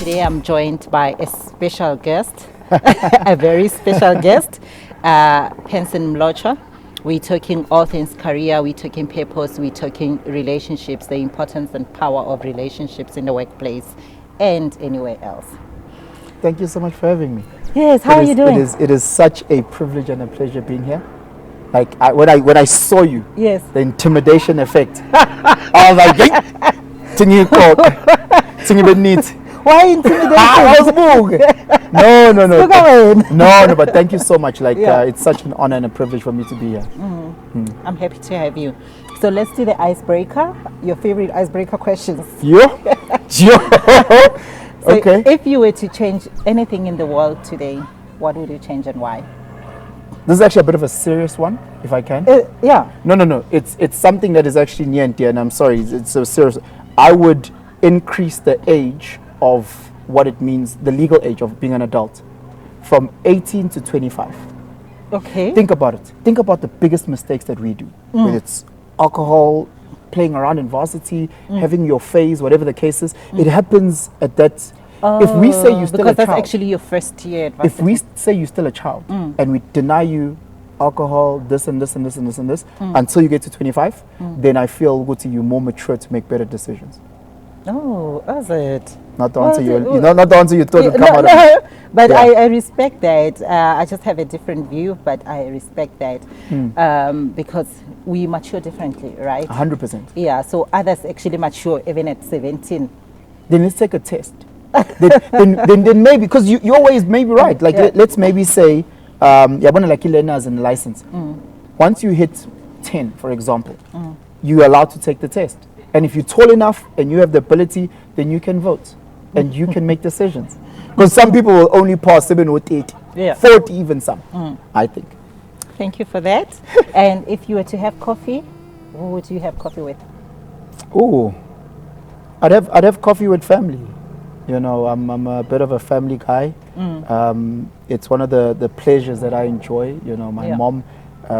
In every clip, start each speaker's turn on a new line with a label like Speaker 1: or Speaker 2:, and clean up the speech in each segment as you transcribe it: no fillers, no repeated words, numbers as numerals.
Speaker 1: today I'm joined by a special guest, a very special guest, Penson Mlotshwa. We're talking all things career, we're talking purpose, we're talking relationships, the importance and power of relationships in the workplace and anywhere else.
Speaker 2: Thank you so much for having me.
Speaker 1: Yes, how are you doing?
Speaker 2: It is such a privilege and a pleasure being here. Like when I saw you,
Speaker 1: yes,
Speaker 2: the intimidation effect. I was like,
Speaker 1: why intimidation?
Speaker 2: No, but thank you so much. Like it's such an honor and a privilege for me to be here.
Speaker 1: I'm happy to have you. So let's do the icebreaker. Your favorite icebreaker questions. So
Speaker 2: okay.
Speaker 1: If you were to change anything in the world today, what would you change and why?
Speaker 2: This is actually a bit of a serious one, if I can.
Speaker 1: Yeah.
Speaker 2: No. It's something that is actually near and dear, and I'm sorry, it's so serious. I would increase the age of what it means, the legal age of being an adult, from 18 to 25.
Speaker 1: Okay.
Speaker 2: Think about it. Think about the biggest mistakes that we do. Whether it's alcohol, playing around in varsity, having your phase, whatever the case is, it happens at that. If we say you're still a child,
Speaker 1: because that's actually your first year at varsity.
Speaker 2: If we say you're still a child and we deny you alcohol, this and this and this and this and this until you get to 25, then I feel you're more mature to make better decisions.
Speaker 1: Oh, is it?
Speaker 2: Not the answer not the answer you thought would come out of it.
Speaker 1: But I respect that. I just have a different view, but I respect that because we mature differently, right?
Speaker 2: 100%.
Speaker 1: Yeah, so others actually mature even at 17.
Speaker 2: Then let's take a test. then maybe, because you always may be right. Like let's maybe say, like learners and license. Once you hit 10, for example, you're allowed to take the test. And if you're tall enough and you have the ability, then you can vote and you can make decisions. Because some people will only pass 7 or 8, 40 even some, I think.
Speaker 1: Thank you for that. And if you were to have coffee, who would you have coffee with?
Speaker 2: Oh, I'd have coffee with family. You know, I'm a bit of a family guy. It's one of the pleasures that I enjoy. You know, my mom,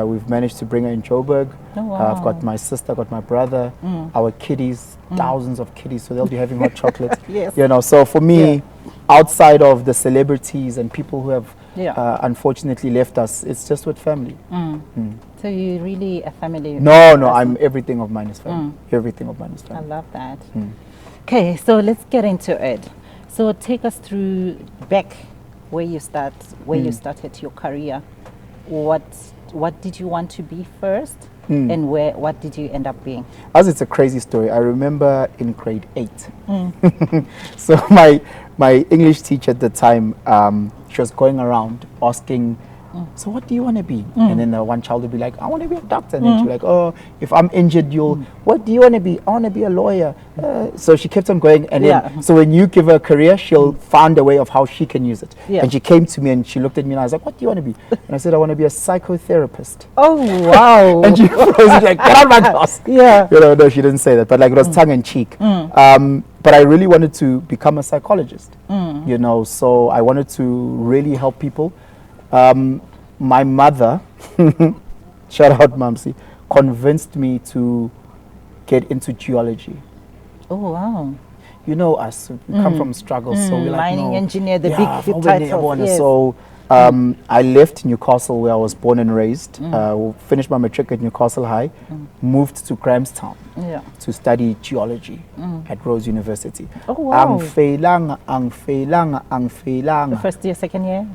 Speaker 2: we've managed to bring her in Joburg.
Speaker 1: Oh, wow.
Speaker 2: I've got my sister, got my brother, our kiddies, thousands of kiddies, so they'll be having hot chocolate.
Speaker 1: Yes.
Speaker 2: You know, so for me, outside of the celebrities and people who have unfortunately left us, it's just with family.
Speaker 1: So you're really a family?
Speaker 2: No, I'm everything of mine is family. Everything of mine is family.
Speaker 1: I love that. Okay, so let's get into it. So take us through back where you you started your career. What did you want to be first, and what did you end up being?
Speaker 2: As it's a crazy story, I remember in grade 8. So my English teacher at the time, she was going around asking, so what do you want to be? And then one child would be like, I want to be a doctor. And then she's like, oh, if I'm injured, what do you want to be? I want to be a lawyer. So she kept on going. And then, so when you give her a career, she'll find a way of how she can use it. And she came to me and she looked at me and I was like, what do you want to be? And I said, I want to be a psychotherapist.
Speaker 1: Oh, wow.
Speaker 2: And she was like, get out of my class. You know, no, she didn't say that, but like it was tongue in cheek. But I really wanted to become a psychologist, you know, so I wanted to really help people. My mother, shout out Mamsi, convinced me to get into geology. Oh, wow. You know us, we come from struggles, so we're like,
Speaker 1: mining engineer, the big title. Yes.
Speaker 2: So I left Newcastle where I was born and raised, finished my matric at Newcastle High, moved to Grahamstown to study geology at Rhodes University.
Speaker 1: Oh, wow.
Speaker 2: Ang feilanga.
Speaker 1: The first year, second year?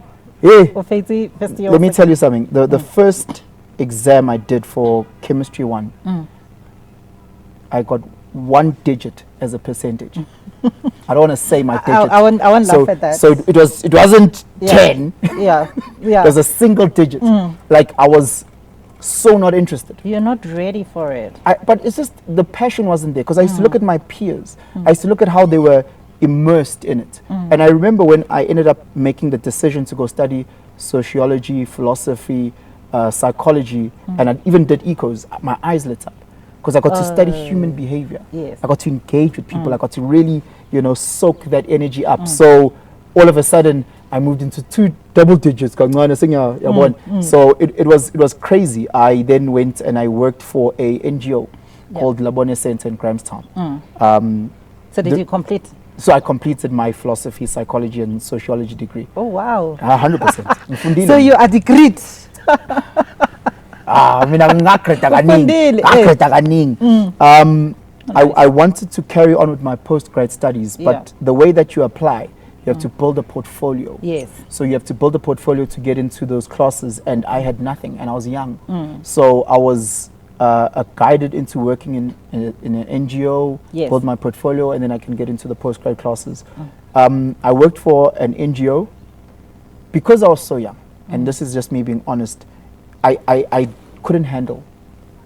Speaker 2: Let me tell you something. The first exam I did for chemistry 1, I got 1 digit as a percentage. I don't want to say my digit.
Speaker 1: I won't laugh at that.
Speaker 2: So it wasn't 10. It was a single digit. Like I was so not interested.
Speaker 1: You're not ready for it.
Speaker 2: But it's just the passion wasn't there because I used to look at my peers. I used to look at how they were immersed in it. And I remember when I ended up making the decision to go study sociology, philosophy, psychology, and I even did ecos, my eyes lit up because I got to study human behavior. I got to engage with people. I got to really, you know, soak that energy up. So all of a sudden I moved into 2 double digits. So it was crazy. I then went and I worked for a NGO called Labone Center in Grahamstown.
Speaker 1: So did you complete?
Speaker 2: So I completed my philosophy, psychology, and sociology degree.
Speaker 1: Oh, wow.
Speaker 2: 100%.
Speaker 1: So you are degreed.
Speaker 2: I wanted to carry on with my postgrad studies, but the way that you apply, you have to build a portfolio.
Speaker 1: Yes.
Speaker 2: So you have to build a portfolio to get into those classes, and I had nothing, and I was young. So I was guided into working in an NGO, build my portfolio, and then I can get into the postgrad classes. I worked for an NGO because I was so young, and this is just me being honest. I couldn't handle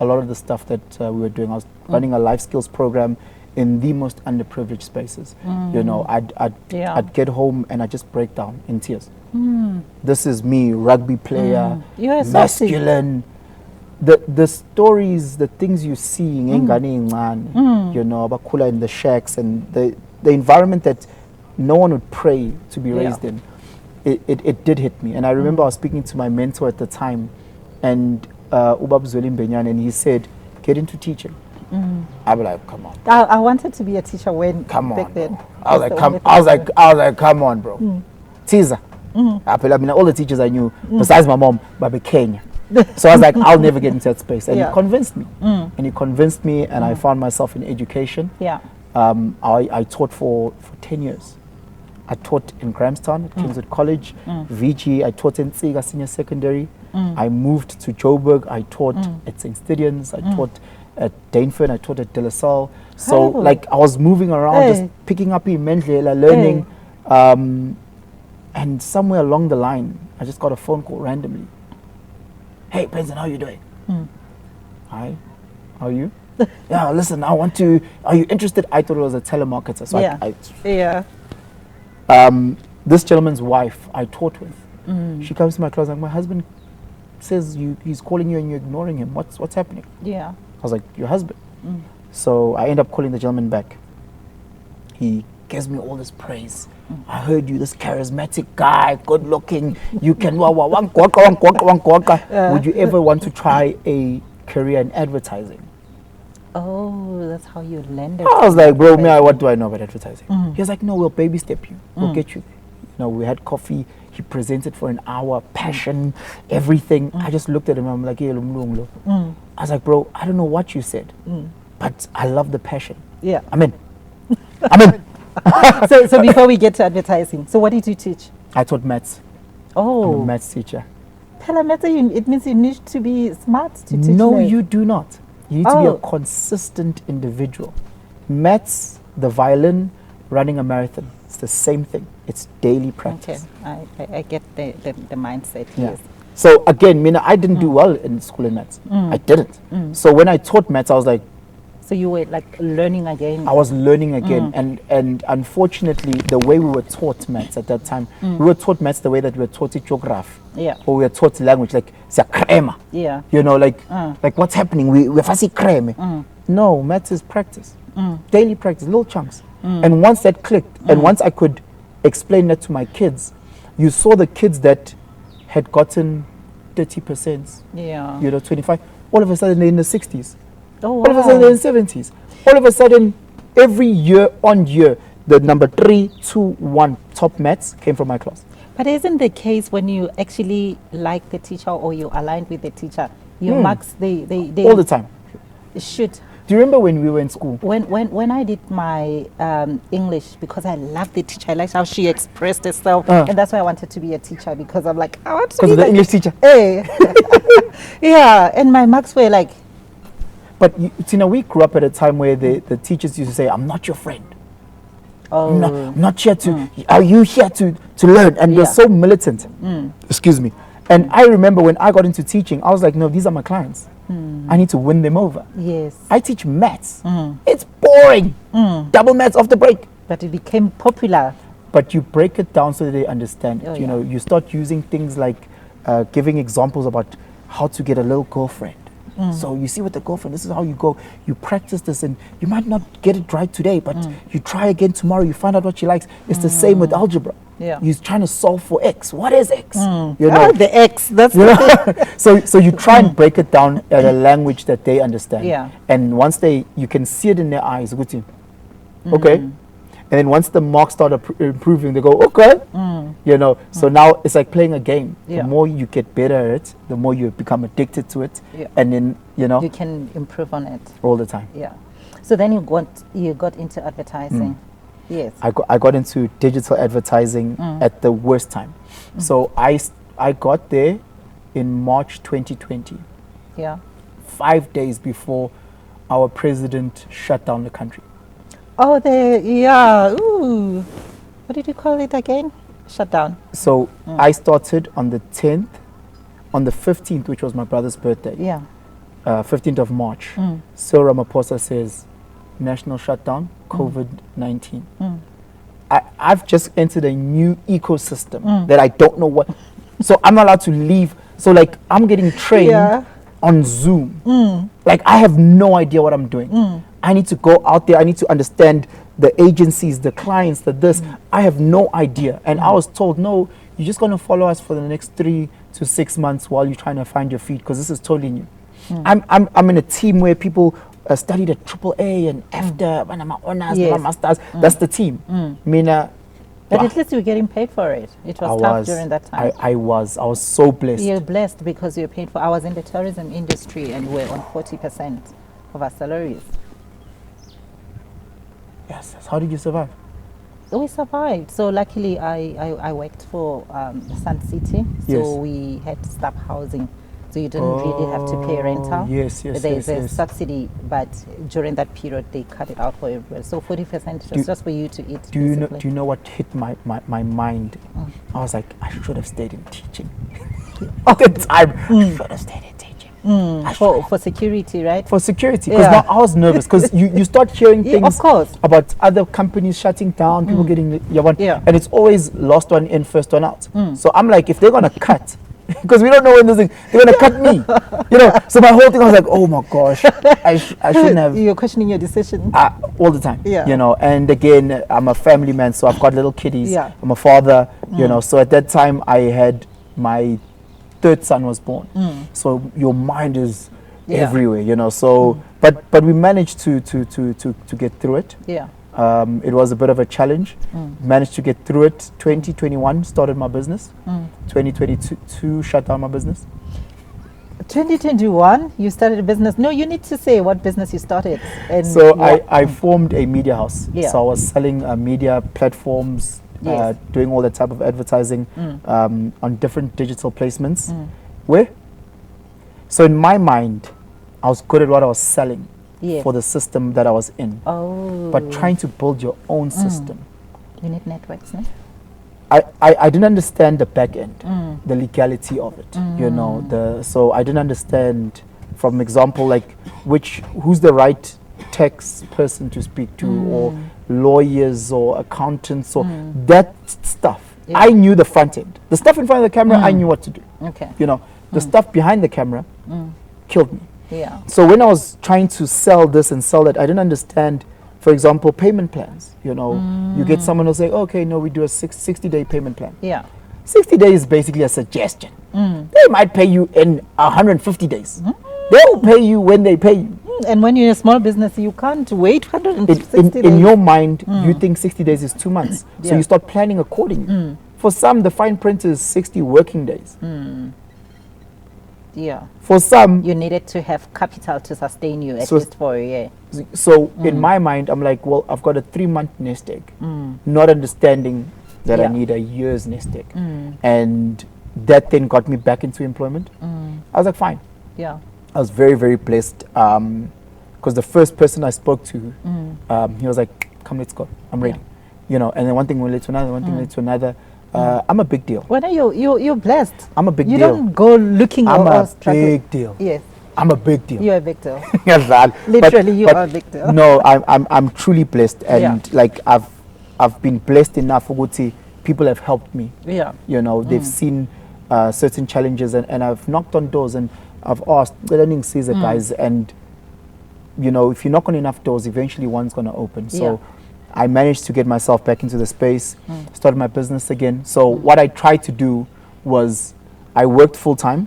Speaker 2: a lot of the stuff that we were doing. I was running a life skills program in the most underprivileged spaces. You know, I'd get home and I'd just break down in tears. This is me, rugby player, masculine. The stories, the things you see in Ngane, you know, Abakula in the shacks, and the environment that no one would pray to be raised in, it did hit me. And I remember I was speaking to my mentor at the time, and Ubab Zolim Benyan, and he said, get into teaching. I was like, come on.
Speaker 1: I wanted to be a teacher when back then.
Speaker 2: I was like, come on, bro. Teaser. I mean, all the teachers I knew, besides my mom, but Kenya. So I was like, I'll never get into that space. And he convinced me. And he convinced me, and I found myself in education. I taught for 10 years. I taught in Grahamstown at Kingswood College, VG. I taught in Tsiga Senior Secondary. I moved to Joburg. I taught at St. Stadians. I taught at Dainfern. I taught at De La Salle. So like I was moving around, just picking up Imendlela, learning. And somewhere along the line, I just got a phone call randomly. Hey, Penson, how you doing? Hi, how are you? Yeah, listen, are you interested? I thought it was a telemarketer. So this gentleman's wife I taught with, she comes to my class like, my husband says he's calling you and you're ignoring him. What's happening? I was like, your husband. So I end up calling the gentleman back. He gives me all this praise. I heard you, this charismatic guy, good looking, you can would you ever want to try a career in advertising?
Speaker 1: Oh, that's how you landed.
Speaker 2: I was like, bro, what do I know about advertising? He was like, no, we'll baby step you. We'll get you there. You know, we had coffee. He presented for an hour, passion, everything. I just looked at him. I'm like, hey, I was like, bro, I don't know what you said, but I love the passion. I'm in.
Speaker 1: So before we get to advertising, so what did you teach?
Speaker 2: I taught maths.
Speaker 1: Oh.
Speaker 2: I'm a maths teacher.
Speaker 1: It means you need to be smart to teach.
Speaker 2: No,
Speaker 1: maths.
Speaker 2: you do not. You need to be a consistent individual. Maths, the violin, running a marathon, it's the same thing. It's daily practice.
Speaker 1: Okay, I get the mindset, yes.
Speaker 2: So again, I didn't do well in school in maths. I didn't. So when I taught maths, I was like,
Speaker 1: so you were like learning again?
Speaker 2: I was learning again. And unfortunately, the way we were taught maths at that time, we were taught maths the way that we were taught geography. Or we were taught language, like, you know, like what's happening? We're fast creme. No, maths is practice. Daily practice, little chunks. And once that clicked, and once I could explain that to my kids, you saw the kids that had gotten 30%, you know, 25, all of a sudden they're in the 60s.
Speaker 1: Oh, wow.
Speaker 2: All of a sudden they're in 70s. All of a sudden, every year on year, the number 3, 2, 1 top maths came from my class.
Speaker 1: But isn't the case when you actually like the teacher or you aligned with the teacher, your marks, they
Speaker 2: all the time.
Speaker 1: Should.
Speaker 2: Do you remember when we were in school?
Speaker 1: When I did my English, because I loved the teacher, I liked how she expressed herself, and that's why I wanted to be a teacher, because I'm like, I want to be
Speaker 2: the English teacher.
Speaker 1: Hey. And my marks were like.
Speaker 2: But Tina, we grew up at a time where the teachers used to say, I'm not your friend.
Speaker 1: Oh.
Speaker 2: I'm not here to, are you here to learn? And they're so militant. Excuse me. And I remember when I got into teaching, I was like, no, these are my clients. I need to win them over.
Speaker 1: Yes.
Speaker 2: I teach maths. It's boring. Double maths off the break.
Speaker 1: But it became popular.
Speaker 2: But you break it down so that they understand. You know, you start using things like giving examples about how to get a little girlfriend. So you see with the girlfriend, this is how you go. You practice this, and you might not get it right today, but you try again tomorrow. You find out what she likes. It's the same with algebra. You're trying to solve for x. What is x? You know,
Speaker 1: the x. That's
Speaker 2: so you try and break it down at a language that they understand. And once you can see it in their eyes. Okay. And then once the marks start improving, they go, okay. You know, so now it's like playing a game.
Speaker 1: Yeah.
Speaker 2: The more you get better at it, the more you become addicted to it.
Speaker 1: Yeah.
Speaker 2: And then, you know,
Speaker 1: You can improve on it.
Speaker 2: all the time.
Speaker 1: Yeah. So then you got into advertising. Yes.
Speaker 2: I got into digital advertising at the worst time. So I got there in March 2020,
Speaker 1: Yeah.
Speaker 2: 5 days before our president shut down the country.
Speaker 1: Oh, yeah. Ooh. What did you call it again? Shut down.
Speaker 2: So I started on the 10th, on the 15th, which was my brother's birthday,
Speaker 1: Yeah.
Speaker 2: 15th of March. Cyril Ramaphosa says, national shutdown, COVID-19. I've just entered a new ecosystem that I don't know what. So I'm not allowed to leave. So like I'm getting trained
Speaker 1: Yeah.
Speaker 2: on Zoom. Like I have no idea what I'm doing. I need to go out there. I need to understand the agencies, the clients, the this. I have no idea. And I was told, no, you're just going to follow us for the next 3 to 6 months while you're trying to find your feet, because this is totally new. I'm in a team where people studied at AAA and after when I'm honors,
Speaker 1: Yes.
Speaker 2: my masters. That's the team. Mina,
Speaker 1: But at least you were getting paid for it. It was tough during that time.
Speaker 2: I was so blessed.
Speaker 1: You're blessed because you're paid for. I was in the tourism industry and we're on 40% of our salaries.
Speaker 2: Yes. How did you survive?
Speaker 1: We survived. So luckily I worked for Sun City. So
Speaker 2: Yes.
Speaker 1: we had staff housing. So you didn't really have to pay rental.
Speaker 2: Yes.
Speaker 1: There's a subsidy, but during that period they cut it out for everyone. So 40% was just for you to eat.
Speaker 2: Do you
Speaker 1: basically.
Speaker 2: know what hit my mind? I was like, I should have stayed in teaching.
Speaker 1: At
Speaker 2: the time, I should have stayed in teaching.
Speaker 1: For security, right?
Speaker 2: For security, because
Speaker 1: Yeah.
Speaker 2: now I was nervous, because you start hearing
Speaker 1: Yeah,
Speaker 2: things
Speaker 1: of course.
Speaker 2: about other companies shutting down, people getting
Speaker 1: Yeah.
Speaker 2: and it's always last one in, first one out. So I'm like, if they're gonna cut, because we don't know when this thing, they're gonna cut me, you know. So my whole thing, I was like, oh my gosh, I shouldn't have.
Speaker 1: You're questioning your decision.
Speaker 2: All the time,
Speaker 1: Yeah.
Speaker 2: you know. And again, I'm a family man, so I've got little kiddies.
Speaker 1: Yeah.
Speaker 2: I'm a father, you know. So at that time, I had my third son was born. So your mind is everywhere, you know. So, but we managed to get through it.
Speaker 1: Yeah.
Speaker 2: It was a bit of a challenge. Managed to get through it. 2021 started my business. 2022 shut down my business.
Speaker 1: 2021, you started a business. No, you need to say what business you started. And
Speaker 2: So
Speaker 1: what-
Speaker 2: I formed a media house.
Speaker 1: Yeah.
Speaker 2: So I was selling media platforms,
Speaker 1: Yes.
Speaker 2: doing all that type of advertising on different digital placements. Where? So in my mind, I was good at what I was selling
Speaker 1: Yes.
Speaker 2: for the system that I was in.
Speaker 1: Oh.
Speaker 2: But trying to build your own system,
Speaker 1: You need networks, no?
Speaker 2: I didn't understand the back end, the legality of it, you know. So I didn't understand, from example, like who's the right tax person to speak to, or lawyers or accountants or that stuff.
Speaker 1: Yeah.
Speaker 2: I knew the front end. The stuff in front of the camera, I knew what to do.
Speaker 1: Okay.
Speaker 2: You know, the stuff behind the camera killed me.
Speaker 1: Yeah.
Speaker 2: So when I was trying to sell this and sell that, I didn't understand, for example, payment plans. You know, you get someone who'll say, okay, no, we do a 60-day payment plan.
Speaker 1: Yeah.
Speaker 2: 60 days is basically a suggestion. They might pay you in 150 days. They'll pay you when they pay you.
Speaker 1: And when you're a small business, you can't wait 160 days.
Speaker 2: In your mind, you think 60 days is 2 months. So
Speaker 1: Yeah.
Speaker 2: you start planning accordingly. For some, the fine print is 60 working days.
Speaker 1: Yeah.
Speaker 2: For some,
Speaker 1: You needed to have capital to sustain you at
Speaker 2: So-
Speaker 1: least for a year.
Speaker 2: so in my mind, I'm like, well, I've got a 3-month nest egg, not understanding that I
Speaker 1: Yeah.
Speaker 2: need a year's nest egg. And that then got me back into employment. I was like, fine.
Speaker 1: Yeah.
Speaker 2: I was very, very blessed, because the first person I spoke to, he was like, come, let's go. I'm ready. You know, and then one thing will lead to another, one thing led to another. I'm a big deal.
Speaker 1: When are you're blessed.
Speaker 2: I'm a big
Speaker 1: you
Speaker 2: deal.
Speaker 1: don't go looking
Speaker 2: I'm
Speaker 1: or
Speaker 2: a
Speaker 1: struggling.
Speaker 2: big deal.
Speaker 1: Yes.
Speaker 2: I'm a big deal.
Speaker 1: You're a victor.
Speaker 2: Yes, lad.
Speaker 1: Literally, you are a victor.
Speaker 2: No, I'm truly blessed, and
Speaker 1: Yeah.
Speaker 2: like I've been blessed enough. Uguti, people have helped me.
Speaker 1: Yeah.
Speaker 2: You know, they've seen certain challenges, and I've knocked on doors, and I've asked, learning Caesar guys, and you know, if you knock on enough doors, eventually one's gonna open. So
Speaker 1: Yeah.
Speaker 2: I managed to get myself back into the space, started my business again. So what I tried to do was I worked full time,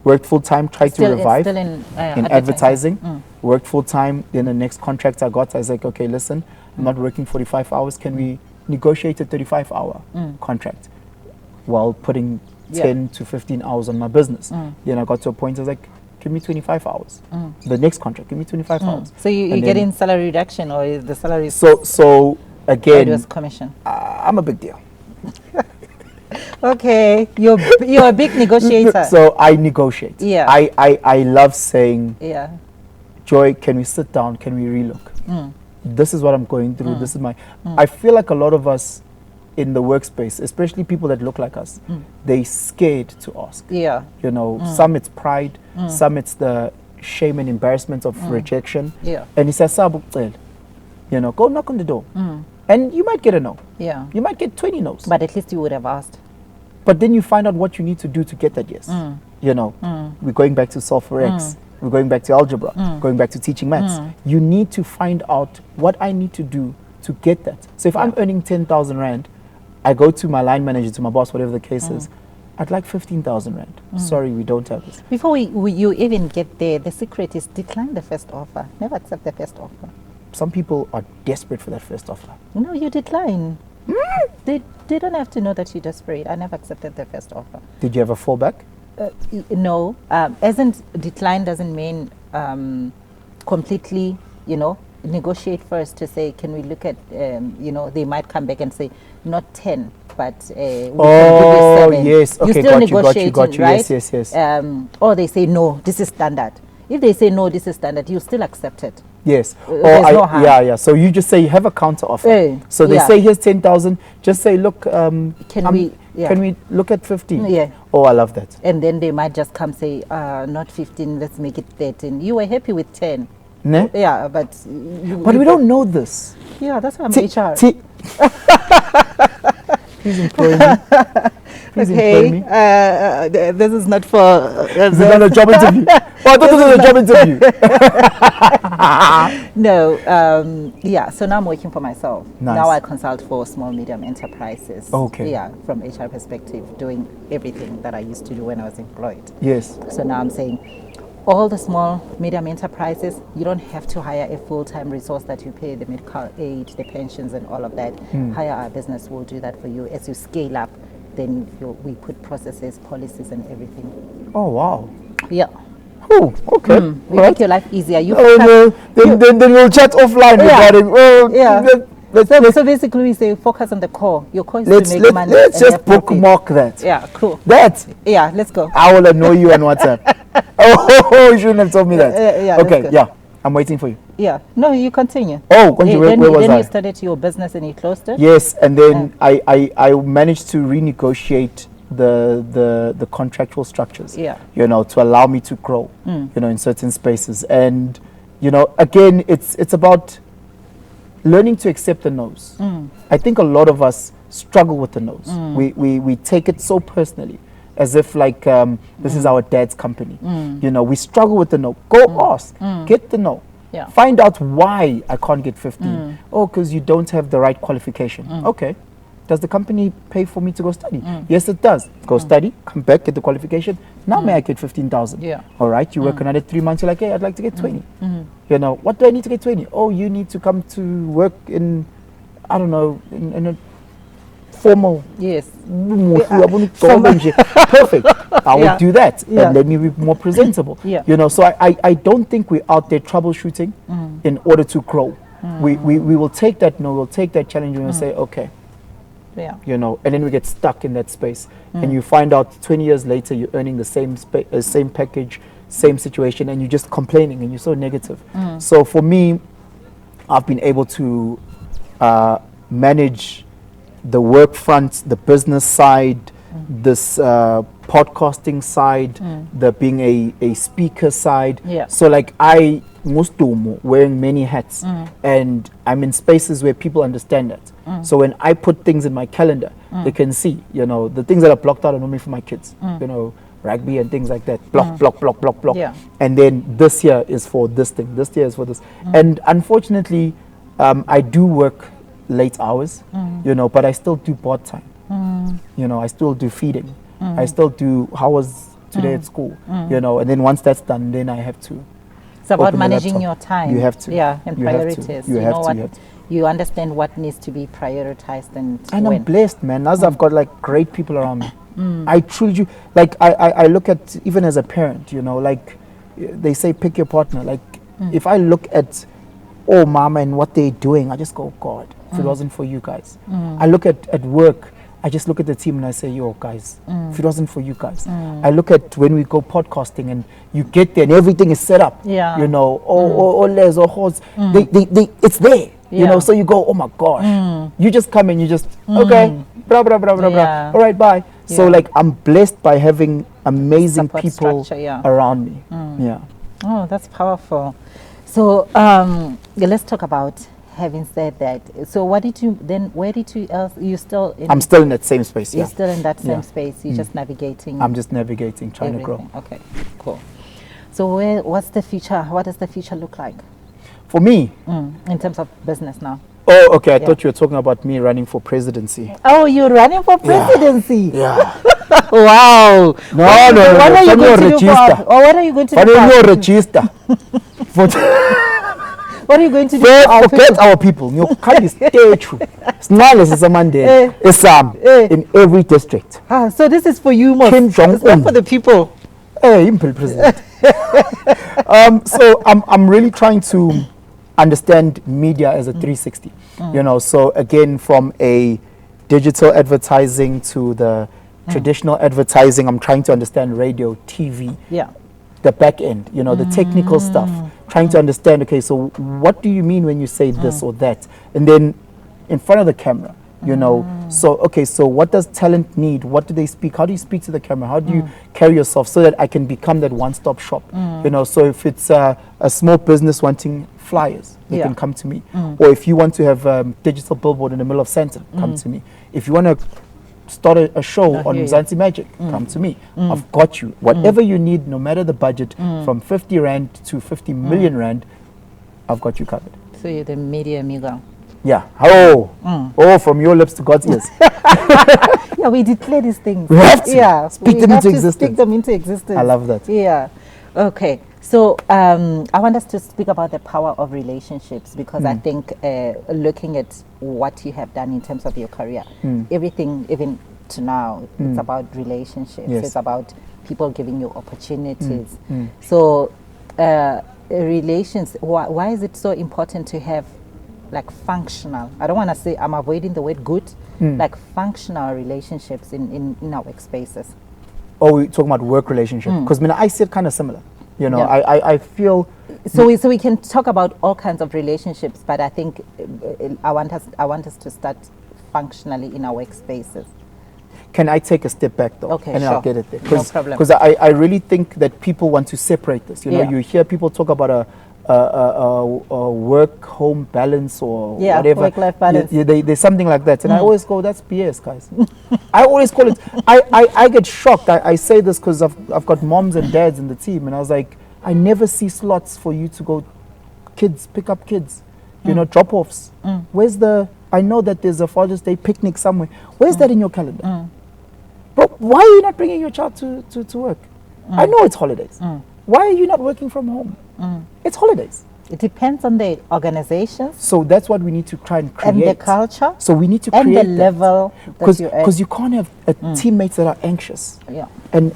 Speaker 2: tried to revive
Speaker 1: Still in
Speaker 2: in advertising, worked full time. Then the next contract I got, I was like, okay, listen, I'm not working 45 hours. Can we negotiate a 35-hour contract while putting 10 to 15 hours on my business? Then I got to a point, I was like, give me 25 hours. The next contract, give me 25 hours.
Speaker 1: So you get in salary reduction, or is the salary?
Speaker 2: So again,
Speaker 1: it was commission.
Speaker 2: I'm a big deal.
Speaker 1: Okay, you're a big negotiator.
Speaker 2: So I negotiate.
Speaker 1: Yeah.
Speaker 2: I love saying,
Speaker 1: Yeah.
Speaker 2: Joy, can we sit down? Can we relook? This is what I'm going through. This is my. I feel like a lot of us in the workspace, especially people that look like us, they scared to ask.
Speaker 1: Yeah.
Speaker 2: You know, some it's pride, some it's the shame and embarrassment of rejection.
Speaker 1: Yeah.
Speaker 2: And he says, you know, go knock on the door. And you might get a no.
Speaker 1: Yeah.
Speaker 2: You might get 20 no's.
Speaker 1: But at least you would have asked.
Speaker 2: But then you find out what you need to do to get that yes. You know, we're going back to solve for X. We're going back to algebra, going back to teaching maths. You need to find out what I need to do to get that. So if I'm earning 10,000 Rand, I go to my line manager, to my boss, whatever the case is, I'd like 15,000 Rand. Sorry, we don't have this.
Speaker 1: Before you even get there, the secret is decline the first offer. Never accept the first offer.
Speaker 2: Some people are desperate for that first offer.
Speaker 1: No, you decline. They don't have to know that you're desperate. I never accepted the first offer.
Speaker 2: Did you have a fallback?
Speaker 1: No, decline doesn't mean completely, you know, negotiate first to say, can we look at, you know, they might come back and say, not 10, but we can give you 7.
Speaker 2: Yes, okay,
Speaker 1: You're still
Speaker 2: got you,
Speaker 1: right?
Speaker 2: Yes.
Speaker 1: Or they say, no, this is standard. If they say, no, this is standard, you still accept it.
Speaker 2: Yes.
Speaker 1: There's no harm.
Speaker 2: Yeah. So you just say you have a counter offer. So they say here's 10,000. Just say, look, can we look at 15?
Speaker 1: Yeah.
Speaker 2: Oh, I love that.
Speaker 1: And then they might just come say, not 15, let's make it 13. You were happy with 10.
Speaker 2: Ne?
Speaker 1: Yeah, but
Speaker 2: we don't know this.
Speaker 1: Yeah, that's why I'm HR.
Speaker 2: Please employ me. Please employ me.
Speaker 1: This is not for.
Speaker 2: This is not a job interview. Oh, I thought this was a job interview.
Speaker 1: No, yeah. So now I'm working for myself.
Speaker 2: Nice.
Speaker 1: Now I consult for small, medium enterprises.
Speaker 2: Okay.
Speaker 1: Yeah, from HR perspective, doing everything that I used to do when I was employed.
Speaker 2: Yes.
Speaker 1: So now I'm saying, all the small, medium enterprises, you don't have to hire a full-time resource that you pay the medical aid, the pensions, and all of that. Hire our business will do that for you. As you scale up, then we put processes, policies, and everything.
Speaker 2: Oh wow.
Speaker 1: Yeah.
Speaker 2: Oh, okay.
Speaker 1: We make your life easier. You
Speaker 2: no. Then we'll chat offline regarding.
Speaker 1: So basically, we say focus on the core. Your core is to make money.
Speaker 2: Let's just bookmark that.
Speaker 1: Yeah, cool.
Speaker 2: Yeah,
Speaker 1: let's go.
Speaker 2: I will annoy you on WhatsApp. You shouldn't have told me that.
Speaker 1: Yeah,
Speaker 2: okay, yeah. I'm waiting for you.
Speaker 1: Yeah. No, you continue.
Speaker 2: Oh, where was I?
Speaker 1: Then you started your business and you closed it?
Speaker 2: Yes, and then I managed to renegotiate the contractual structures.
Speaker 1: Yeah.
Speaker 2: You know, to allow me to grow, you know, in certain spaces. And, you know, again, it's about learning to accept the no's. I think a lot of us struggle with the no's. We take it so personally, as if like this is our dad's company. You know, we struggle with the no. Go ask, get the no.
Speaker 1: Yeah.
Speaker 2: Find out why I can't get 15. Oh, because you don't have the right qualification. Okay. Does the company pay for me to go study? Yes, it does. Go study, come back, get the qualification. Now may I get 15,000?
Speaker 1: Yeah.
Speaker 2: All right, you work another 3 months, you're like, hey, I'd like to get 20. You know, what do I need to get 20? Oh, you need to come to work in, I don't know, in a formal.
Speaker 1: Yes.
Speaker 2: Perfect. I will do that.
Speaker 1: Yeah.
Speaker 2: And let me be more presentable.
Speaker 1: Yeah.
Speaker 2: You know, so I don't think we're out there troubleshooting in order to grow. We will take that no, we'll take that challenge and we'll say, okay.
Speaker 1: Yeah.
Speaker 2: You know, and then we get stuck in that space. And you find out 20 years later you're earning the same package, same situation, and you're just complaining and you're so negative. So for me, I've been able to manage the work front, the business side, this podcasting side, the being a speaker side.
Speaker 1: Yeah.
Speaker 2: So like I wearing many hats, and I'm in spaces where people understand that. So when I put things in my calendar, they can see, you know, the things that are blocked out are normally for my kids, you know, rugby and things like that. Block.
Speaker 1: Yeah.
Speaker 2: And then this year is for this thing. This year is for this. And unfortunately, I do work late hours, you know, but I still do part time. You know, I still do feeding. I still do how was today at school, you know, and then once that's done, then I have to
Speaker 1: It's about
Speaker 2: open the
Speaker 1: managing
Speaker 2: laptop.
Speaker 1: your time.
Speaker 2: You have to.
Speaker 1: Yeah, and
Speaker 2: You have to.
Speaker 1: priorities.
Speaker 2: You
Speaker 1: You
Speaker 2: have
Speaker 1: know
Speaker 2: to,
Speaker 1: what?
Speaker 2: you have to.
Speaker 1: You understand what needs to be prioritized and
Speaker 2: And
Speaker 1: when.
Speaker 2: I'm blessed, man. As I've got like great people around me. I truly do. Like I look at, even as a parent, you know, like they say pick your partner. Like if I look at mama and what they're doing, I just go, God, if it wasn't for you guys. I look at work, I just look at the team and I say, yo guys, if it wasn't for you guys. I look at when we go podcasting and you get there and everything is set up.
Speaker 1: Yeah.
Speaker 2: You know, or Les or Rhodes, they it's there. You
Speaker 1: Yeah.
Speaker 2: know, so you go, oh my gosh. You just come and you just, okay, blah, blah, blah, blah,
Speaker 1: Yeah.
Speaker 2: blah. All right, bye. So
Speaker 1: Yeah.
Speaker 2: like I'm blessed by having amazing
Speaker 1: Support
Speaker 2: people
Speaker 1: structure, yeah.
Speaker 2: around me. Yeah.
Speaker 1: Oh, that's powerful. So let's talk about, having said that. So what did you then? Where did you else? You still? In,
Speaker 2: I'm still in that same space.
Speaker 1: You're
Speaker 2: Yeah.
Speaker 1: still in that same
Speaker 2: Yeah.
Speaker 1: space. You're just navigating.
Speaker 2: I'm just navigating, trying
Speaker 1: everything.
Speaker 2: to grow.
Speaker 1: Okay, cool. So what's the future? What does the future look like
Speaker 2: For me,
Speaker 1: in terms of business now?
Speaker 2: oh, okay. I
Speaker 1: Yeah.
Speaker 2: thought you were talking about me running for presidency.
Speaker 1: Oh, you're running for presidency.
Speaker 2: Yeah.
Speaker 1: Wow.
Speaker 2: No,
Speaker 1: What
Speaker 2: no, no.
Speaker 1: are you
Speaker 2: From
Speaker 1: going
Speaker 2: your
Speaker 1: to do for
Speaker 2: register.
Speaker 1: or what are you going to do
Speaker 2: From
Speaker 1: for
Speaker 2: your
Speaker 1: our-
Speaker 2: register. For
Speaker 1: What are you going to do for our
Speaker 2: forget
Speaker 1: people?
Speaker 2: our people. You can't statue. Snarless is a Monday. It's in every district.
Speaker 1: Ah, so this is for you, Mos.
Speaker 2: Kim
Speaker 1: It's not
Speaker 2: Jong-un.
Speaker 1: for the people.
Speaker 2: Hey, Impel President. So I'm really trying to understand media as a 360. You know, so again, from a digital advertising to the traditional advertising, I'm trying to understand radio, TV,
Speaker 1: Yeah.
Speaker 2: the back end, you know, the technical stuff, trying to understand, okay, so what do you mean when you say this or that? And then in front of the camera, you know, so, okay, so what does talent need? What do they speak? How do you speak to the camera? How do you carry yourself so that I can become that one-stop shop? You know, so if it's a small business wanting flyers, they
Speaker 1: Yeah.
Speaker 2: can come to me. Or if you want to have a digital billboard in the middle of Santa, come to me. If you want to start a show on
Speaker 1: hear you.
Speaker 2: Mzansi Magic, come to me. I've got you. Whatever you need, no matter the budget, from 50 Rand to 50 million Rand, I've got you covered.
Speaker 1: So you're the media Mogul.
Speaker 2: Yeah. Oh, from your lips to God's ears.
Speaker 1: Yeah, we declare these things.
Speaker 2: We have to.
Speaker 1: Yeah,
Speaker 2: Speak
Speaker 1: we
Speaker 2: them
Speaker 1: have
Speaker 2: into
Speaker 1: to
Speaker 2: existence.
Speaker 1: Speak them into existence.
Speaker 2: I love that.
Speaker 1: Yeah. Okay. So I want us to speak about the power of relationships because I think looking at what you have done in terms of your career, everything even to now, it's about relationships.
Speaker 2: Yes.
Speaker 1: It's about people giving you opportunities. So relations. Why is it so important to have like functional? I don't want to say, I'm avoiding the word good. Like functional relationships in our workspaces.
Speaker 2: Oh, we're talking about work relationship. Because I see it kind of similar. You know,
Speaker 1: Yeah.
Speaker 2: I feel
Speaker 1: So we can talk about all kinds of relationships, but I think I want us to start functionally in our workspaces.
Speaker 2: Can I take a step back though?
Speaker 1: Okay,
Speaker 2: and I'll
Speaker 1: sure.
Speaker 2: get it there.
Speaker 1: No problem.
Speaker 2: Because I really think that people want to separate this. You know,
Speaker 1: Yeah.
Speaker 2: you hear people talk about a work-home balance or
Speaker 1: Yeah,
Speaker 2: whatever.
Speaker 1: work-life balance.
Speaker 2: There's something like that. And I always go, that's BS, guys. I always call it, I get shocked. I say this because I've got moms and dads in the team. And I was like, I never see slots for you to go pick up kids, you know, drop-offs. I know that there's a Father's Day picnic somewhere. Where's that in your calendar? Bro, why are you not bringing your child to work? I know it's holidays. Why are you not working from home? It's holidays.
Speaker 1: It depends on the organizations
Speaker 2: So that's what we need to try and create.
Speaker 1: and the culture
Speaker 2: So we need to
Speaker 1: and
Speaker 2: create
Speaker 1: the level that you're at.
Speaker 2: because you can't have teammates that are anxious.
Speaker 1: Yeah.
Speaker 2: And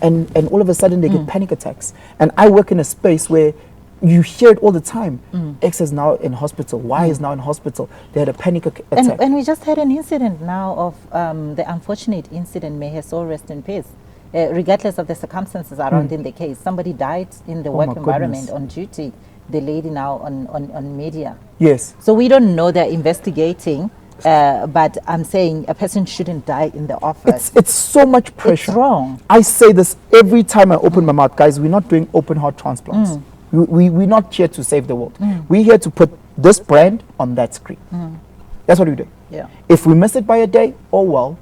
Speaker 2: all of a sudden they get panic attacks. And I work in a space where you hear it all the time. X is now in hospital. Y is now in hospital. They had a panic attack.
Speaker 1: And we just had an incident now of the unfortunate incident, may her soul rest in peace. Regardless of the circumstances around in the case, somebody died in the work
Speaker 2: my
Speaker 1: environment
Speaker 2: goodness.
Speaker 1: on duty. The lady now on media.
Speaker 2: Yes.
Speaker 1: So we don't know, they're investigating, but I'm saying a person shouldn't die in the office.
Speaker 2: It's so much pressure.
Speaker 1: It's wrong.
Speaker 2: I say this every time I open my mouth. Guys, we're not doing open heart transplants. We're not here to save the world. We're here to put this brand on that screen. That's what we do.
Speaker 1: Yeah.
Speaker 2: If we miss it by a day, oh well.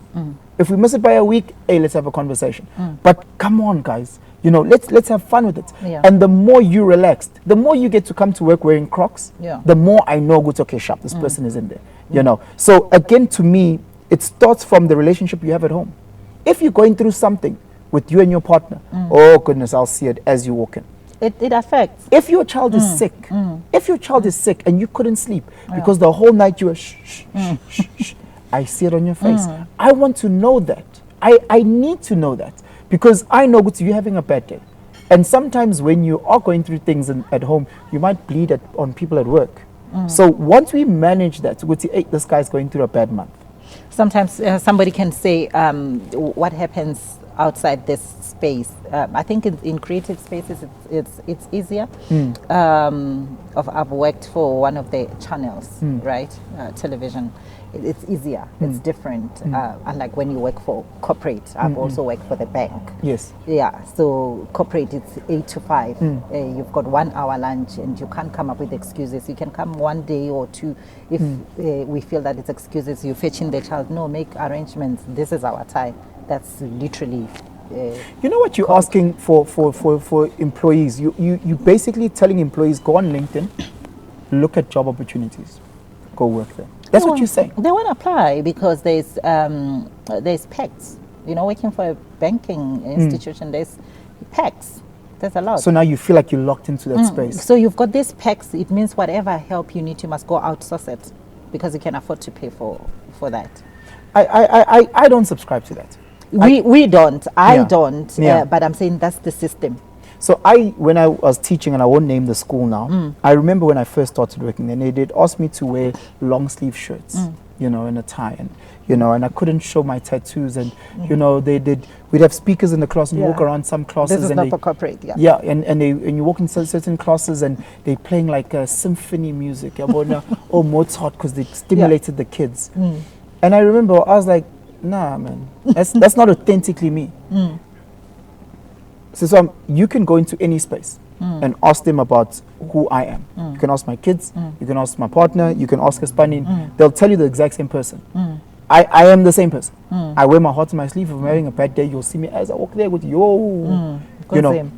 Speaker 2: If we miss it by a week, hey, let's have a conversation. But come on, guys. You know, let's have fun with it.
Speaker 1: Yeah.
Speaker 2: And the more you relaxed, the more you get to come to work wearing Crocs,
Speaker 1: Yeah.
Speaker 2: the more I know, good, okay, sharp, this person is in there. You know. So again, to me, it starts from the relationship you have at home. If you're going through something with you and your partner, oh goodness, I'll see it as you walk in.
Speaker 1: It affects.
Speaker 2: If your child is sick, if your child is sick and you couldn't sleep because the whole night you were shh, I see it on your face. I want to know that. I need to know that because I know you're having a bad day. And sometimes when you are going through things at home, you might bleed on people at work. So once we manage that, we say, hey, this guy's going through a bad month.
Speaker 1: Sometimes somebody can say, what happens outside this space? I think in creative spaces, it's easier. I've worked for one of the channels, right? Television. It's easier. It's different. Unlike when you work for corporate. I've also worked for the bank.
Speaker 2: Yes.
Speaker 1: Yeah. So corporate, it's 8 to 5. You've got 1 hour lunch, and you can't come up with excuses. You can come one day or two if we feel that it's excuses. You fetching the child. No, make arrangements. This is our time. That's literally.
Speaker 2: You know what you're asking for employees? You basically telling employees, go on LinkedIn, look at job opportunities, go work there. That's what you're saying.
Speaker 1: They won't apply because there's PECs. Working for a banking institution, there's PECs. There's a lot.
Speaker 2: So now you feel like you're locked into that space.
Speaker 1: So you've got these PECs. It means whatever help you need, you must go outsource it because you can afford to pay for that.
Speaker 2: I don't subscribe to that.
Speaker 1: We don't. I don't.
Speaker 2: Yeah.
Speaker 1: But I'm saying that's the system.
Speaker 2: So when I was teaching, and I won't name the school now, I remember when I first started working, and they did ask me to wear long sleeve shirts, and a tie, and I couldn't show my tattoos, and we'd have speakers in the class and walk around some classes.
Speaker 1: This is
Speaker 2: and
Speaker 1: not for corporate,
Speaker 2: and you walk in certain classes and they playing like symphony music, or Mozart, because they stimulated the kids. And I remember I was like, nah, man, that's not authentically me. So you can go into any space and ask them about who I am. You can ask my kids, you can ask my partner, you can ask Espanin. They'll tell you the exact same person. I am the same person. I wear my heart on my sleeve. If I'm having a bad day, you'll see me as I walk there with yo.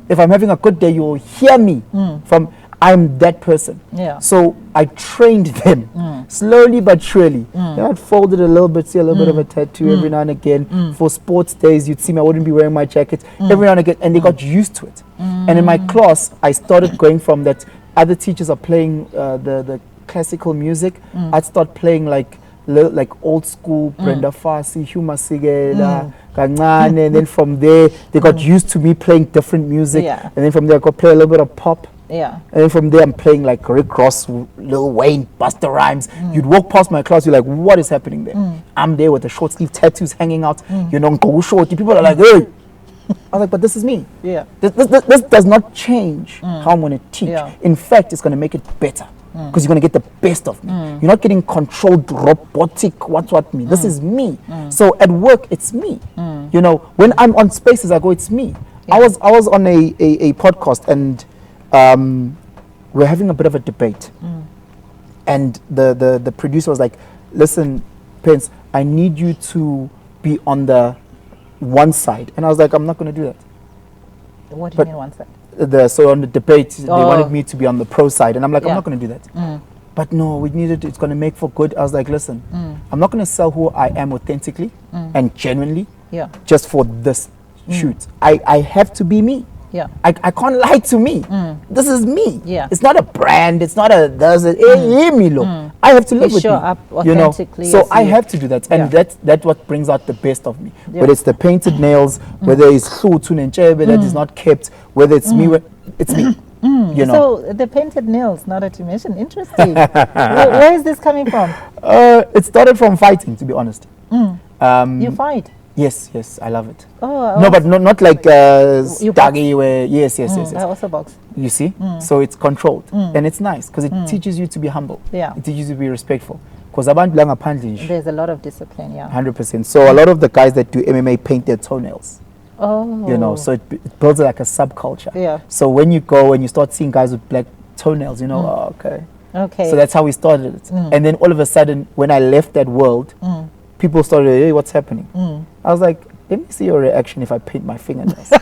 Speaker 2: If I'm having a good day, you'll hear me from. I'm that person. Yeah. So I trained them slowly but surely. I'd fold it a little bit, see a little bit of a tattoo every now and again. For sports days, you'd see me, I wouldn't be wearing my jacket every now and again, and they got used to it. And in my class, I started going from that other teachers are playing the classical music. I'd start playing like old school Brenda Fassie, Hugh Masekela, Kancane, and then from there, they got used to me playing different music. And then from there, I could play a little bit of pop. And then from there, I'm playing like Rick Ross, Lil Wayne, Busta Rhymes. You'd walk past my class, you're like, what is happening there? I'm there with the short sleeve tattoos hanging out, go short. People are like, hey. I was like, but this is me. This does not change how I'm going to teach. In fact, it's going to make it better because you're going to get the best of me. You're not getting controlled, robotic, what me. This is me. So at work, it's me. When I'm on spaces, I go, it's me. I was on a podcast and we're having a bit of a debate, and the producer was like, listen, Pence, I need you to be on the one side. And I was like, I'm not going to do that.
Speaker 1: What do you mean one side?
Speaker 2: So on the debate, they wanted me to be on the pro side, and I'm like, I'm not going to do that. But no, we needed, it's going to make for good. I was like, listen, I'm not going to sell who I am authentically and genuinely just for this shoot. I have to be me. I can't lie to me. This is me. It's not a brand. It's not a I have to live with
Speaker 1: show
Speaker 2: me.
Speaker 1: Up authentically.
Speaker 2: So I have to do that, and that's what brings out the best of me. Whether it's the painted nails, whether it's that is not kept, whether it's me, it's me.
Speaker 1: So the painted nails, now that you mentioned, interesting. Where is this coming from?
Speaker 2: It started from fighting, to be honest.
Speaker 1: You fight?
Speaker 2: Yes, I love it.
Speaker 1: No,
Speaker 2: but not like Dagi where yes.
Speaker 1: I also box.
Speaker 2: You see? So it's controlled and it's nice because it teaches you to be humble. It teaches you to be respectful. Because
Speaker 1: there's a lot of discipline,
Speaker 2: 100%. So a lot of the guys that do MMA paint their toenails. So it builds like a subculture. So when you go and you start seeing guys with black toenails, okay. So that's how we started it. And then all of a sudden, when I left that world, people started, hey, what's happening? I was like, let me see your reaction if I paint my fingernails.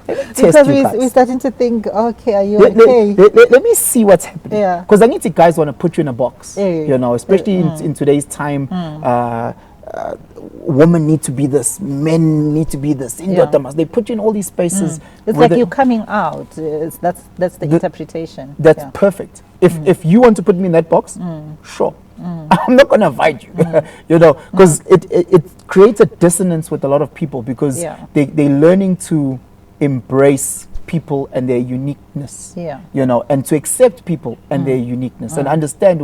Speaker 1: Because we're starting to think, okay, are you okay?
Speaker 2: Let me see what's happening. Because I need to guys want to put you in a box, especially in today's time. women need to be this, men need to be this. They put you in all these spaces.
Speaker 1: It's like you're coming out. That's the interpretation.
Speaker 2: That's perfect. If you want to put me in that box, sure. I'm not going to invite you, because it creates a dissonance with a lot of people, because they're learning to embrace people and their uniqueness, and to accept people and their uniqueness, and understand,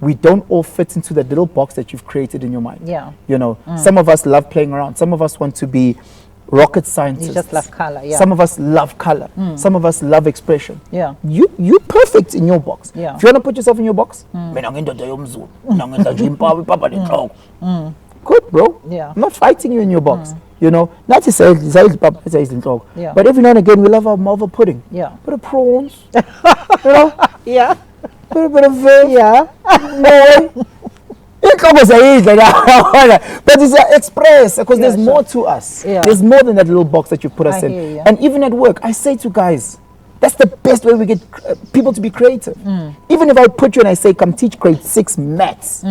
Speaker 2: we don't all fit into that little box that you've created in your mind. Some of us love playing around. Some of us want to be rocket scientists.
Speaker 1: You just love color.
Speaker 2: Some of us love color. Some of us love expression.
Speaker 1: You
Speaker 2: perfect in your box. If you want to put yourself in your box, good, bro. I'm not fighting you in your box. Not to say but every now and again we love our Marvel pudding. Bit of prawns. Bit of fish. No. But it's express, because there's more to us. There's more than that little box that you put us in. And even at work, I say to guys, that's the best way we get people to be creative. Even if I put you and I say, come teach grade 6 maths,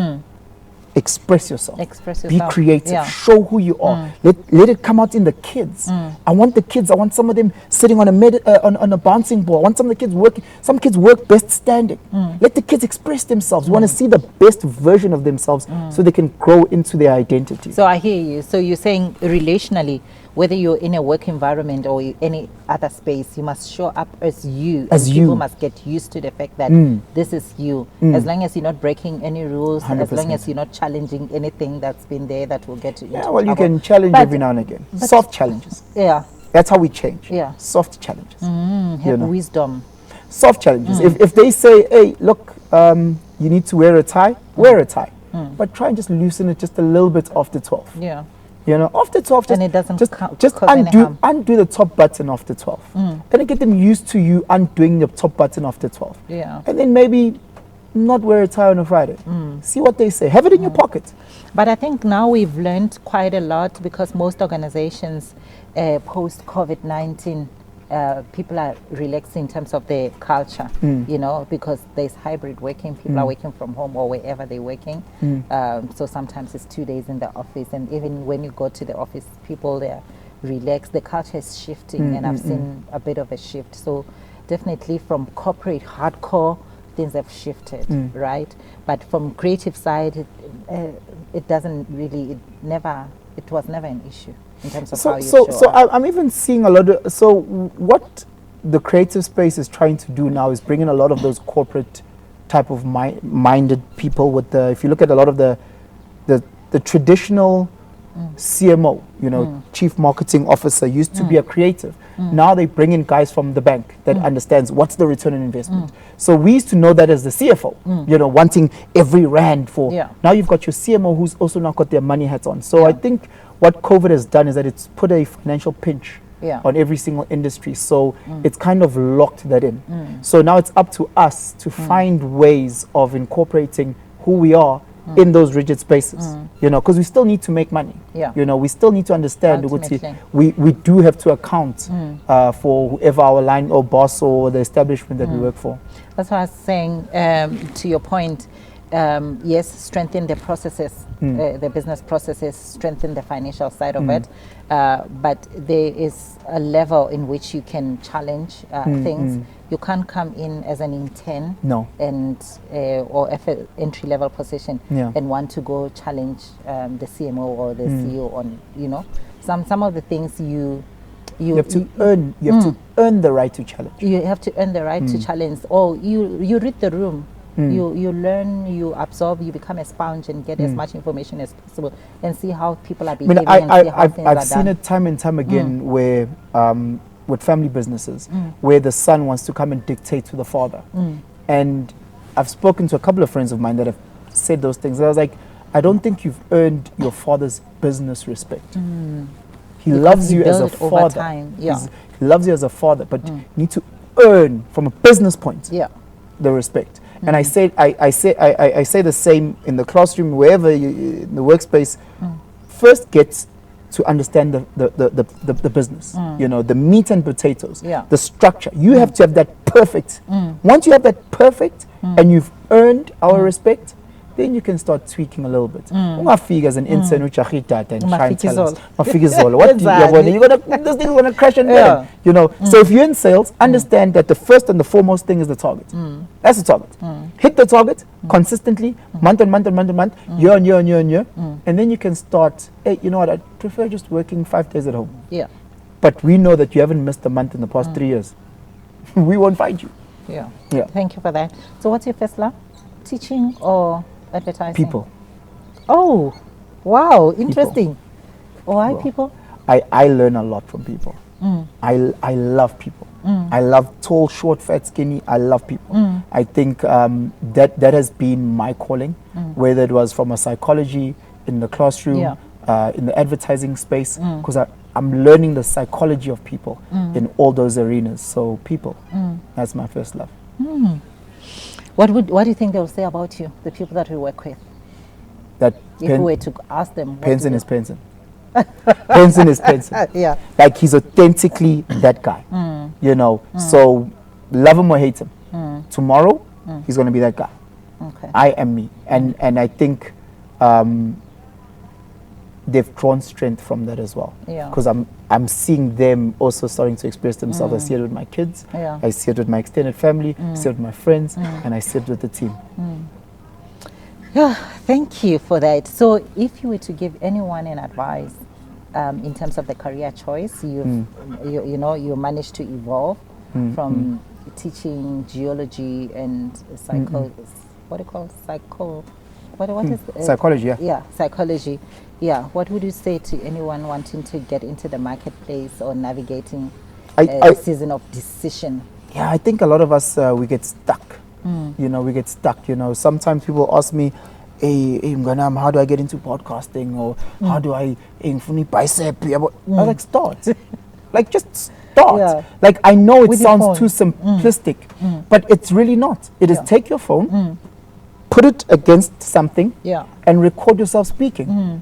Speaker 2: express yourself. Be creative. Show who you are. Let it come out in the kids. I want some of them sitting on a bouncing ball. I want some of the kids working. Some kids work best standing. Let the kids express themselves. We want to see the best version of themselves, so they can grow into their identity.
Speaker 1: So I hear you. So you're saying relationally, whether you're in a work environment or any other space, you must show up as you. People must get used to the fact that this is you. As long as you're not breaking any rules, 100%. As long as you're not challenging anything that's been there that will get you into trouble.
Speaker 2: You can challenge every now and again. Soft challenges. That's how we change. Soft challenges.
Speaker 1: Have wisdom.
Speaker 2: Soft challenges. If they say, hey, look, you need to wear a tie, wear a tie. But try and just loosen it just a little bit after 12. After 12,
Speaker 1: and it doesn't
Speaker 2: just undo the top button after 12. Then get them used to you undoing the top button after 12. And then maybe not wear a tie on a Friday. See what they say. Have it in your pocket.
Speaker 1: But I think now we've learned quite a lot, because most organizations post COVID-19, people are relaxed in terms of their culture, because there's hybrid working. People are working from home or wherever they're working. So sometimes it's 2 days in the office, and even when you go to the office, people there relaxed. The culture is shifting, and I've seen a bit of a shift. So definitely from corporate hardcore, things have shifted, right? But from creative side, it doesn't really. It was never an issue. In terms of how you show up.
Speaker 2: I'm even seeing a lot of, what the creative space is trying to do now is bring in a lot of those corporate type of minded people with if you look at a lot of the traditional CMO, chief marketing officer used to be a creative. Now they bring in guys from the bank that understands what's the return on investment. So we used to know that as the CFO, wanting every rand for. Now you've got your CMO who's also now got their money hats on. So I think what COVID has done is that it's put a financial pinch on every single industry. So it's kind of locked that in. So now it's up to us to find ways of incorporating who we are in those rigid spaces, because we still need to make money. We still need to understand we do have to account for whoever our line or boss or the establishment that we work for.
Speaker 1: That's what I was saying, to your point. Yes, strengthen the processes, the business processes, strengthen the financial side of it. But there is a level in which you can challenge things. You can't come in as an intern and or an entry level position and want to go challenge the CMO or the CEO on some of the things you have to
Speaker 2: earn the right to challenge.
Speaker 1: You have to earn the right to challenge. Or you read the room. You learn, you absorb, you become a sponge and get as much information as possible and see how people are behaving.
Speaker 2: I've seen it time and time again where with family businesses where the son wants to come and dictate to the father. And I've spoken to a couple of friends of mine that have said those things. I was like, I don't think you've earned your father's business respect. He loves you as a father. He loves you as a father, but you need to earn from a business point the respect. And I say the same in the classroom, wherever in the workspace. First, get to understand the business. The meat and potatoes, the structure. You have to have that perfect. Once you have that perfect, and you've earned our respect, then you can start tweaking a little bit. Ungafika as an intern ujahe data and try and tell us. Mafikizolo. What do you this thing's gonna crash and burn. You know. So if you're in sales, understand that the first and the foremost thing is the target. That's the target. Hit the target consistently, month on month on month on month, year on year on year on year, and then you can start. Hey, you know what? I prefer just working 5 days at home.
Speaker 1: Yeah.
Speaker 2: But we know that you haven't missed a month in the past 3 years. We won't find you.
Speaker 1: Yeah.
Speaker 2: Yeah.
Speaker 1: Thank you for that. So what's your first love? Teaching or advertising?
Speaker 2: People.
Speaker 1: Oh, wow. Interesting. Why people?
Speaker 2: I learn a lot from people. I love people. I love tall, short, fat, skinny. I love people. I think that has been my calling, whether it was from a psychology in the classroom, in the advertising space, because I'm learning the psychology of people in all those arenas. So people, that's my first love.
Speaker 1: What do you think they'll say about you, the people that we work with?
Speaker 2: That
Speaker 1: if we were to ask them.
Speaker 2: Penson is Penson. Penson is Penson.
Speaker 1: Yeah.
Speaker 2: Like he's authentically that guy. You know, so love him or hate him. Tomorrow, he's going to be that guy.
Speaker 1: Okay.
Speaker 2: I am me. And I think they've drawn strength from that as well.
Speaker 1: Yeah.
Speaker 2: Because I'm seeing them also starting to express themselves. I see it with my kids.
Speaker 1: Yeah.
Speaker 2: I see it with my extended family. I see it with my friends. And I see it with the team.
Speaker 1: Yeah, thank you for that. So if you were to give anyone an advice in terms of the career choice, you managed to evolve from teaching geology and
Speaker 2: psychology, yeah.
Speaker 1: Yeah, psychology. Yeah, what would you say to anyone wanting to get into the marketplace or navigating a season of decision?
Speaker 2: Yeah, I think a lot of us, we get stuck. You know, we get stuck. You know, sometimes people ask me, hey Mganam, how do I get into podcasting? Or how do I bicep? I was like, start. Like, just start. Yeah. Like, I know it sounds too simplistic, but it's really not. It is take your phone, put it against something, and record yourself speaking.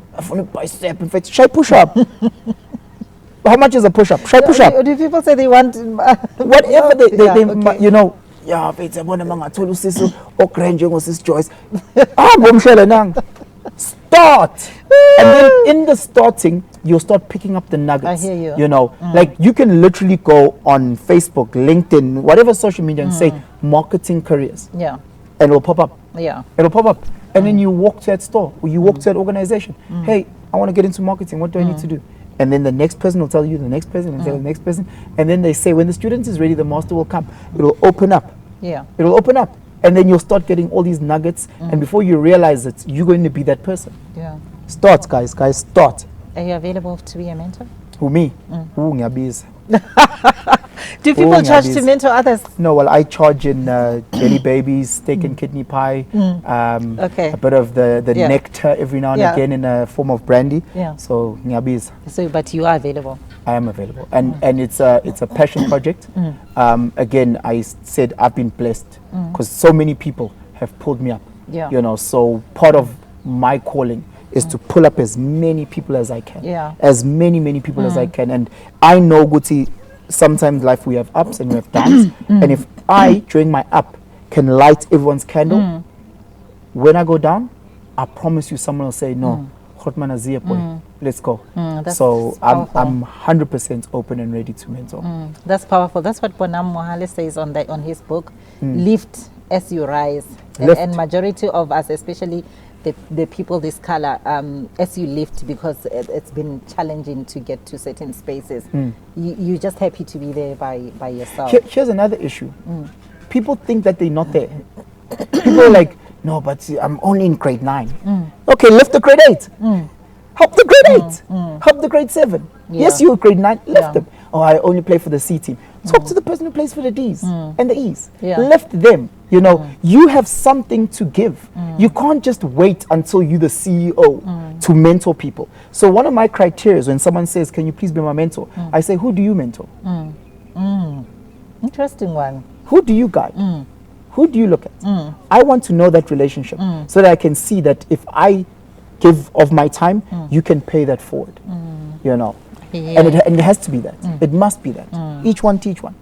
Speaker 2: Bicep, in fact, shy push up. How much is a push up? Shy push up.
Speaker 1: Do people say they want
Speaker 2: whatever they you know? Yeah, it's a one among a total sister or grand Joyce. Start. And then in the starting, you'll start picking up the nuggets.
Speaker 1: I hear you.
Speaker 2: You know, like you can literally go on Facebook, LinkedIn, whatever social media and say marketing careers.
Speaker 1: Yeah.
Speaker 2: And it'll pop up.
Speaker 1: Yeah.
Speaker 2: It'll pop up. And then you walk to that store or you walk to that organization. Hey, I want to get into marketing. What do I need to do? And then the next person will tell you, the next person will tell the next person. And then they say, when the student is ready, the master will come. It'll open up.
Speaker 1: Yeah.
Speaker 2: It'll open up. And then you'll start getting all these nuggets. And before you realize it, you're going to be that person.
Speaker 1: Yeah.
Speaker 2: Start, guys. Guys, start.
Speaker 1: Are you available to be a mentor?
Speaker 2: Who, me? Ngiyabisa.
Speaker 1: Do people charge to mentor others?
Speaker 2: No, well, I charge in jelly babies, steak and kidney pie, a bit of the nectar every now and again in a form of brandy. Yeah. So, ngiyabisa.
Speaker 1: So, but you are available?
Speaker 2: I am available. And it's a passion project. Again, I said I've been blessed because so many people have pulled me up.
Speaker 1: Yeah.
Speaker 2: You know, so part of my calling is to pull up as many people as I can.
Speaker 1: Yeah.
Speaker 2: As many people as I can. And I know, Guti, sometimes in life we have ups and we have downs. And if I, during my up, can light everyone's candle, when I go down, I promise you someone will say, no, let's go. So I'm 100% open and ready to mentor.
Speaker 1: That's powerful. That's what Bonam Mohale says on his book, Lift as you rise. And majority of us, especially the people this color, as you lift, because it's been challenging to get to certain spaces, you're just happy to be there by yourself.
Speaker 2: Here's another issue. People think that they're not there. People are like, no, but I'm only in grade 9. Okay, lift the grade 8. Help the grade 8. Help the grade 7. Yeah. Yes, you're grade 9, lift them. Oh, I only play for the C team. Talk to the person who plays for the Ds and the Es. Lift them. You know, you have something to give. You can't just wait until you're the CEO to mentor people. So one of my criteria when someone says, can you please be my mentor? I say, who do you mentor?
Speaker 1: Interesting one.
Speaker 2: Who do you guide? Who do you look at? I want to know that relationship so that I can see that if I give of my time, you can pay that forward. You know, and it has to be that. It must be that. Each one teach one.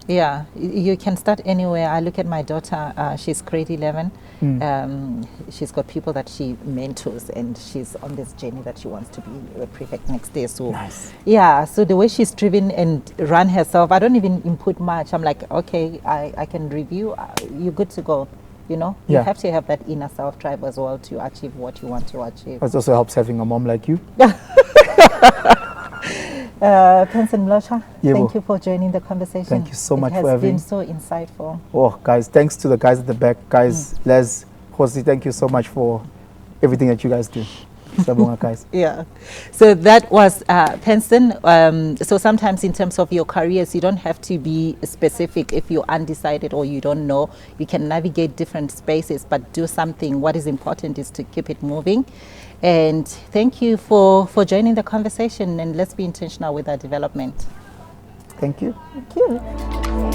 Speaker 1: Yeah, you can start anywhere. I look at my daughter, she's grade 11. She's got people that she mentors, and she's on this journey that she wants to be a prefect next day. So,
Speaker 2: Nice.
Speaker 1: yeah, so the way she's driven and run herself, I don't even input much. I'm like, okay, I can review, you're good to go. You know, you
Speaker 2: Yeah.
Speaker 1: have to have that inner self-drive as well to achieve what you want to achieve.
Speaker 2: It also helps having a mom like you.
Speaker 1: Penson Mlotshwa,
Speaker 2: Yebo.
Speaker 1: thank you for joining the conversation.
Speaker 2: Thank you so much for
Speaker 1: It has
Speaker 2: having-
Speaker 1: been so insightful.
Speaker 2: Oh, guys, thanks to the guys at the back. Guys, Les, Jose, thank you so much for everything that you guys do. Sabonga, guys.
Speaker 1: Yeah. So that was Penson. So sometimes in terms of your careers, you don't have to be specific. If you're undecided or you don't know, you can navigate different spaces, but do something. What is important is to keep it moving. And thank you for joining the conversation, and let's be intentional with our development.
Speaker 2: Thank you.
Speaker 1: Thank you.